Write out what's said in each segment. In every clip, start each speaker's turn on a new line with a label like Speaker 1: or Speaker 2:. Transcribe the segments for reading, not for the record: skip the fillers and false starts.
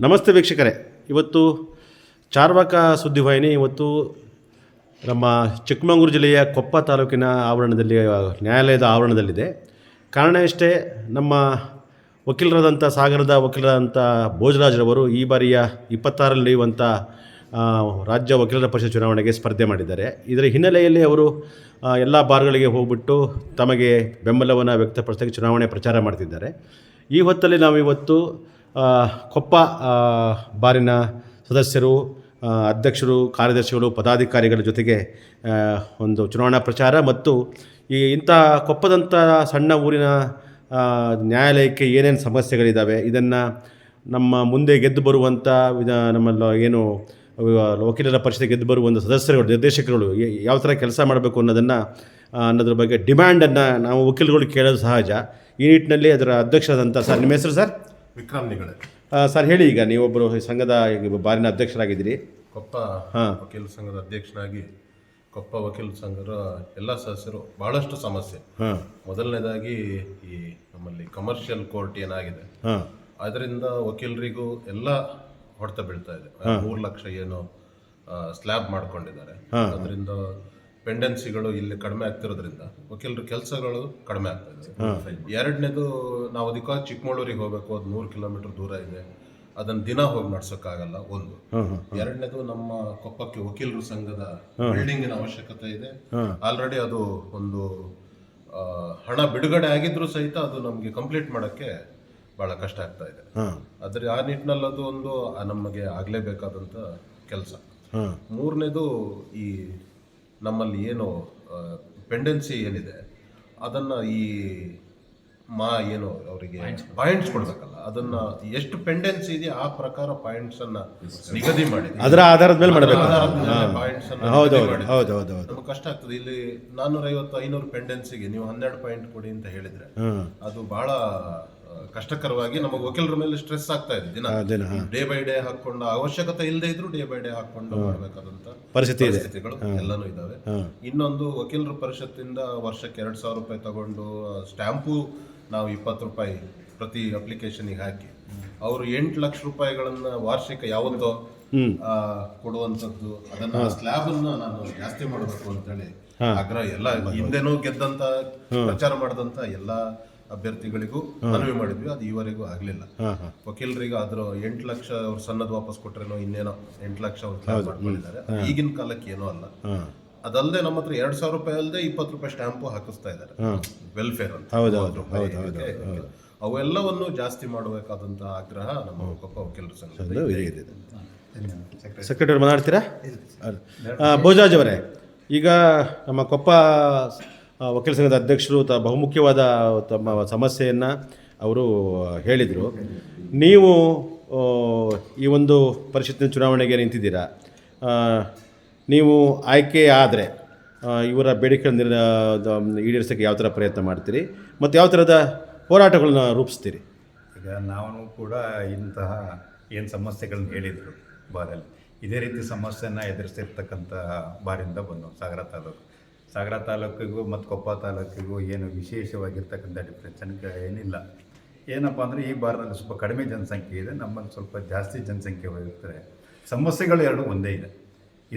Speaker 1: ನಮಸ್ತೆ ವೀಕ್ಷಕರೇ, ಇವತ್ತು ಚಾರ್ವಾಕ ಸುದ್ದಿವಾಹಿನಿ ಇವತ್ತು ನಮ್ಮ ಚಿಕ್ಕಮಗಳೂರು ಜಿಲ್ಲೆಯ ಕೊಪ್ಪ ತಾಲೂಕಿನ ಆವರಣದಲ್ಲಿ ನ್ಯಾಯಾಲಯದ ಆವರಣದಲ್ಲಿದೆ. ಕಾರಣ ಇಷ್ಟೇ, ನಮ್ಮ ವಕೀಲರಾದಂಥ ಸಾಗರದ ವಕೀಲರಾದಂಥ ಭೋಜರಾಜ್ರವರು ಈ ಬಾರಿಯ 26ರಲ್ಲಿ ನಡೆಯುವಂಥ ರಾಜ್ಯ ವಕೀಲರ ಪರಿಷತ್ ಚುನಾವಣೆಗೆ ಸ್ಪರ್ಧೆ ಮಾಡಿದ್ದಾರೆ. ಇದರ ಹಿನ್ನೆಲೆಯಲ್ಲಿ ಅವರು ಎಲ್ಲ ಬಾರ್ಗಳಿಗೆ ಹೋಗ್ಬಿಟ್ಟು ತಮಗೆ ಬೆಂಬಲವನ್ನು ವ್ಯಕ್ತಪಡಿಸೋಕ್ಕೆ ಚುನಾವಣೆ ಪ್ರಚಾರ ಮಾಡ್ತಿದ್ದಾರೆ. ಈ ಹೊತ್ತಲ್ಲಿ ನಾವಿವತ್ತು ಕೊಪ್ಪ ಬಾರಿನ ಸದಸ್ಯರು, ಅಧ್ಯಕ್ಷರು, ಕಾರ್ಯದರ್ಶಿಗಳು, ಪದಾಧಿಕಾರಿಗಳ ಜೊತೆಗೆ ಒಂದು ಚುನಾವಣಾ ಪ್ರಚಾರ ಮತ್ತು ಇಂಥ ಕೊಪ್ಪದಂಥ ಸಣ್ಣ ಊರಿನ ನ್ಯಾಯಾಲಯಕ್ಕೆ ಏನೇನು ಸಮಸ್ಯೆಗಳಿದ್ದಾವೆ, ಇದನ್ನು ನಮ್ಮ ಮುಂದೆ ಗೆದ್ದು ಬರುವಂಥ ನಮ್ಮಲ್ಲಿ ಏನು ವಕೀಲರ ಪರಿಷತ್ ಗೆದ್ದು ಬರುವಂಥ ಸದಸ್ಯರುಗಳು, ನಿರ್ದೇಶಕರುಗಳು ಯಾವ ಥರ ಕೆಲಸ ಮಾಡಬೇಕು ಅನ್ನೋದ್ರ ಬಗ್ಗೆ ಡಿಮ್ಯಾಂಡನ್ನು ನಾವು ವಕೀಲರುಗಳು ಕೇಳೋದು ಸಹಜ. ಈ ನಿಟ್ಟಿನಲ್ಲಿ ಅದರ ಅಧ್ಯಕ್ಷರಾದಂಥ ಸರ್, ನಿಮ್ಮ ಹೆಸರು ಸರ್?
Speaker 2: ವಿಕ್ರಮ್ ನಿಗಳೆ.
Speaker 1: ಸರ್ ಹೇಳಿ, ಈಗ ನೀವೊಬ್ಬರು ಸಂಘದ ಬಾರಿನ ಅಧ್ಯಕ್ಷರಾಗಿದ್ದೀರಿ.
Speaker 2: ಕೊಪ್ಪ ವಕೀಲ ಸಂಘದ ಅಧ್ಯಕ್ಷನಾಗಿ ಕೊಪ್ಪ ವಕೀಲ ಸಂಘದ ಎಲ್ಲ ಸದಸ್ಯರು ಬಹಳಷ್ಟು ಸಮಸ್ಯೆ. ಮೊದಲನೇದಾಗಿ ಈ ನಮ್ಮಲ್ಲಿ ಕಮರ್ಷಿಯಲ್ ಕೋರ್ಟ್ ಏನಾಗಿದೆ ಅದರಿಂದ ವಕೀಲರಿಗೂ ಎಲ್ಲ ಹೊಡೆತ ಬೀಳ್ತಾ ಇದೆ. 3 ಲಕ್ಷ ಏನು ಸ್ಲ್ಯಾಬ್ ಮಾಡ್ಕೊಂಡಿದ್ದಾರೆ, ಅದರಿಂದ ಪೆಂಡೆನ್ಸಿಗಳು ಇಲ್ಲಿ ಕಡಿಮೆ ಆಗ್ತಿರೋದ್ರಿಂದ ವಕೀಲರ ಕೆಲಸಗಳು ಕಡಿಮೆ ಆಗ್ತಾ ಇದೆ. ಎರಡನೇದು, ನಾವು ಅದಕ್ಕಾಗಿ ಚಿಕ್ಕಮಗಳೂರಿಗೆ ಹೋಗಬೇಕು, ಅದು 100 ಕಿಲೋಮೀಟರ್ ದೂರ ಇದೆ, ಅದನ್ನು ದಿನ ಹೋಗಿ ನಡ್ಸೋಕ್ಕಾಗಲ್ಲ ಒಂದು. ಎರಡನೇದು, ನಮ್ಮ ಕೊಪ್ಪಕ್ಕೆ ವಕೀಲರ ಸಂಘದ ಬಿಲ್ಡಿಂಗಿನ ಅವಶ್ಯಕತೆ ಇದೆ. ಆಲ್ರೆಡಿ ಅದು ಒಂದು ಹಣ ಬಿಡುಗಡೆ ಆಗಿದ್ರು ಸಹಿತ ಅದು ನಮಗೆ ಕಂಪ್ಲೀಟ್ ಮಾಡೋಕ್ಕೆ ಬಹಳ ಕಷ್ಟ ಆಗ್ತಾ ಇದೆ. ಆ ನಿಟ್ಟಿನಲ್ಲಿ ಅದು ಒಂದು ನಮಗೆ ಆಗಲೇಬೇಕಾದಂಥ ಕೆಲಸ. ಮೂರನೇದು, ಈ ನಮ್ಮಲ್ಲಿ ಏನು ಪೆಂಡೆನ್ಸಿ ಏನಿದೆ ಅದನ್ನು ಈ ಏನು ಅವರಿಗೆ ಪಾಯಿಂಟ್ಸ್ ಕೊಡ್ಬೇಕಲ್ಲ, ಅದನ್ನ ಎಷ್ಟು ಪೆಂಡೆನ್ಸಿ ಇದೆ ಆ ಪ್ರಕಾರ ಪಾಯಿಂಟ್ಸ್ ಅನ್ನ ನಿಗದಿ ಮಾಡಿ
Speaker 1: ಅದರ ಆಧಾರದ ಮೇಲೆ ಮಾಡಬೇಕು.
Speaker 2: ಪಾಯಿಂಟ್ಸ್ ನಮ್ಗೆ ಕಷ್ಟ ಆಗ್ತದೆ. ಇಲ್ಲಿ 450-500 ಪೆಂಡೆನ್ಸಿಗೆ ನೀವು 12 ಪಾಯಿಂಟ್ ಕೊಡಿ ಅಂತ ಹೇಳಿದ್ರೆ ಅದು ಬಹಳ ಕಷ್ಟಕರವಾಗಿ ನಮಗೆ ವಕೀಲರ ಮೇಲೆ ಸ್ಟ್ರೆಸ್ ಆಗ್ತಾ ಇದೆ. ದಿನ ಡೇ ಬೈ ಡೇ ಹಾಕೊಂಡು, ಅವಶ್ಯಕತೆ ಇಲ್ಲದೆ ಇದ್ರು ಡೇ ಬೈ ಡೇ ಹಾಕೊಂಡು ಮಾಡಬೇಕಾದಂತ ಪರಿಸ್ಥಿತಿಗಳು ಎಲ್ಲಾನು ಇದಾವೆ. ಇನ್ನೊಂದು, ವಕೀಲರ ಪರಿಷತ್ತಿಂದ ವರ್ಷಕ್ಕೆ 2,000 ರೂಪಾಯಿ ತಗೊಂಡು ಸ್ಟ್ಯಾಂಪು ನಾವು 20 ರೂಪಾಯಿ ಪ್ರತಿ ಅಪ್ಲಿಕೇಶನ್ಗೆ ಹಾಕಿ ಅವರು 8 ಲಕ್ಷ ರೂಪಾಯಿಗಳನ್ನ ವಾರ್ಷಿಕ ಯಾವತ್ತೋ ಕೊಡುವಂಥದ್ದು, ಅದನ್ನ ಸ್ಲ್ಯಾಬ್ ಅನ್ನ ನಾನು ಜಾಸ್ತಿ ಮಾಡಬೇಕು ಅಂತೇಳಿ ಆಗ್ರಹ ಎಲ್ಲ ಹಿಂದೆನೂ ಗೆದ್ದಂತ ಪ್ರಚಾರ ಮಾಡಿದಂತ ಎಲ್ಲ ಅಭ್ಯರ್ಥಿಗಳಿಗೂ ಮನವಿ ಮಾಡಿದ್ವಿ. ಅದು ಈವರೆಗೂ ಆಗ್ಲಿಲ್ಲ. ವಕೀಲರಿಗೆ ಆದ್ರೂ 8 ಲಕ್ಷ ಅವ್ರು ಸಣ್ಣದು ವಾಪಸ್ ಕೊಟ್ರೇನೋ ಇನ್ನೇನೋ 8 ಲಕ್ಷ ಅವ್ರು ಮಾಡ್ಕೊಂಡಿದ್ದಾರೆ. ಈಗಿನ ಕಾಲಕ್ಕೆ ಏನೋ ಅಲ್ಲ. ಅದಲ್ಲದೆ ನಮ್ಮ ಹತ್ರ 2,000 ರೂಪಾಯಿ ಅಲ್ಲದೆ 20 ರೂಪಾಯಿ ಸ್ಟ್ಯಾಂಪು ಹಾಕಿಸ್ತಾ ಇದ್ದಾರೆ ವೆಲ್ಫೇರ್ ಅಂತ. ಅವೆಲ್ಲವನ್ನು ಜಾಸ್ತಿ ಮಾಡಬೇಕಾದಂತ ಆಗ್ರಹ ನಮ್ಮ ಕೊಪ್ಪ ವಕೀಲರ ಸಂಘ.
Speaker 1: ಸೆಕ್ರೆಟರಿ ಮಾತಾಡ್ತೀರಾ? ಭೋಜರಾಜ್ ಅವರೇ, ಈಗ ನಮ್ಮ ಕೊಪ್ಪ ವಕೀಲ ಸಂಘದ ಅಧ್ಯಕ್ಷರು ಬಹುಮುಖ್ಯವಾದ ತಮ್ಮ ಸಮಸ್ಯೆಯನ್ನು ಅವರು ಹೇಳಿದರು. ನೀವು ಈ ಒಂದು ಪರಿಷತ್ತಿನ ಚುನಾವಣೆಗೆ ನಿಂತಿದ್ದೀರಾ. ನೀವು ಆಯ್ಕೆ ಆದರೆ ಇವರ ಬೇಡಿಕೆಗಳನ್ನು ಈಡೇರಿಸೋಕ್ಕೆ ಯಾವ ಥರ ಪ್ರಯತ್ನ ಮಾಡ್ತೀರಿ ಮತ್ತು ಯಾವ ಥರದ ಹೋರಾಟಗಳನ್ನ ರೂಪಿಸ್ತೀರಿ?
Speaker 3: ಈಗ ನಾವು ಕೂಡ ಇಂತಹ ಏನು ಸಮಸ್ಯೆಗಳನ್ನ ಹೇಳಿದರು ಬಾರಲ್ಲಿ, ಇದೇ ರೀತಿ ಸಮಸ್ಯೆಯನ್ನು ಎದುರಿಸ್ತಿರ್ತಕ್ಕಂಥ ಬಾರಿಂದ ಬಂದು ಸಾಗರ ತಾಲೂಕಿಗೂ ಮತ್ತು ಕೊಪ್ಪ ತಾಲೂಕಿಗೂ ಏನು ವಿಶೇಷವಾಗಿರ್ತಕ್ಕಂಥ ಡಿಫ್ರೆನ್ಸ್ ಏನಿಲ್ಲ. ಏನಪ್ಪ ಅಂದರೆ ಈ ಬಾರಿನಲ್ಲಿ ಸ್ವಲ್ಪ ಕಡಿಮೆ ಜನಸಂಖ್ಯೆ ಇದೆ, ನಮ್ಮಲ್ಲಿ ಸ್ವಲ್ಪ ಜಾಸ್ತಿ ಜನಸಂಖ್ಯೆ ಹೋಗಿರ್ತಾರೆ. ಸಮಸ್ಯೆಗಳು ಎರಡು ಒಂದೇ ಇದೆ.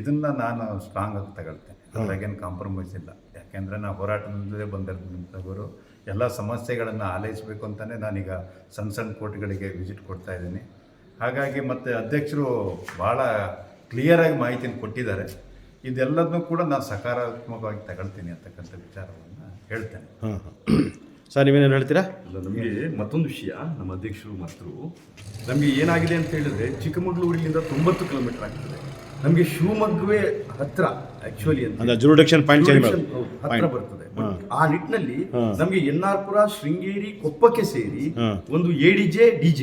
Speaker 3: ಇದನ್ನು ನಾನು ಸ್ಟ್ರಾಂಗ್ ಆಗಿ ತಗೊಳ್ತೇನೆ, ಅದ್ರಾಗೇನು ಕಾಂಪ್ರಮೈಸ್ ಇಲ್ಲ. ಯಾಕೆಂದರೆ ನಾವು ಹೋರಾಟದಿಂದಲೇ ಬಂದಿರ್ತವರು ಎಲ್ಲ ಸಮಸ್ಯೆಗಳನ್ನು ಆಲೈಸಬೇಕು ಅಂತಲೇ ನಾನೀಗ ಸಣ್ಣ ಕೋರ್ಟ್ಗಳಿಗೆ ವಿಸಿಟ್ ಕೊಡ್ತಾ ಇದ್ದೀನಿ. ಹಾಗಾಗಿ ಮತ್ತು ಅಧ್ಯಕ್ಷರು ಭಾಳ ಕ್ಲಿಯರಾಗಿ ಮಾಹಿತಿಯನ್ನು ಕೊಟ್ಟಿದ್ದಾರೆ. ಇದೆಲ್ಲದನ್ನೂ ಕೂಡ ನಾನು ಸಕಾರಾತ್ಮಕವಾಗಿ ತಗೊಳ್ತೀನಿ ಅಂತಕ್ಕಂಥ ವಿಚಾರವನ್ನು ಹೇಳ್ತೇನೆ.
Speaker 1: ಸರ್, ನೀವೇನು ಹೇಳ್ತೀರಾ?
Speaker 4: ನಮಗೆ ಮತ್ತೊಂದು ವಿಷಯ, ನಮ್ಮ ಅಧ್ಯಕ್ಷರು ಮತ್ತು ನಮಗೆ ಏನಾಗಿದೆ ಅಂತ ಹೇಳಿದ್ರೆ, ಚಿಕ್ಕಮಗಳೂರಿನಿಂದ 90 ಕಿಲೋಮೀಟರ್ ಆಗ್ತದೆ. ನಮಗೆ ಶಿವಮೊಗ್ಗವೇ ಹತ್ರ ಆಕ್ಚುಲಿ ಅಂತ
Speaker 1: ಜುರಿಡಿಕ್ಷನ್ ಪಾಯಿಂಟ್
Speaker 4: ಹತ್ರ ಬರ್ತದೆ. ಆ ನಿಟ್ಟಿನಲ್ಲಿ ನಮಗೆ ಎನ್ನಾರ್ಪುರ, ಶೃಂಗೇರಿ, ಕೊಪ್ಪಕ್ಕೆ ಸೇರಿ ಒಂದು ADJ DJ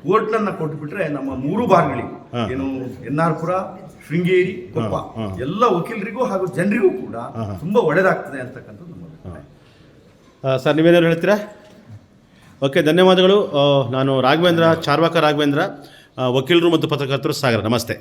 Speaker 4: ಕೋರ್ಟ್ನನ್ನ ಕೊಟ್ಟುಬಿಟ್ರೆ ನಮ್ಮ 3 ಬಾರ್ಗಳಿಗೂ ಏನು ಎನ್ನಾರ್ಪುರ, ಶೃಂಗೇರಿ, ಕೊಪ್ಪ ಎಲ್ಲ ವಕೀಲರಿಗೂ ಹಾಗೂ ಜನರಿಗೂ ಕೂಡ ತುಂಬಾ ಒಳ್ಳೆಯದಾಗ್ತದೆ ಅಂತಕ್ಕಂಥದ್ದು ನಮ್ಮ ಅಭಿಪ್ರಾಯ.
Speaker 1: ಸರ್, ನೀವೇನಾದ್ರು ಹೇಳ್ತೀರಾ? ಓಕೆ, ಧನ್ಯವಾದಗಳು. ನಾನು ಚಾರ್ವಾಕ ರಾಘವೇಂದ್ರ, ವಕೀಲರು ಮತ್ತು ಪತ್ರಕರ್ತರು, ಸಾಗರ. ನಮಸ್ತೆ.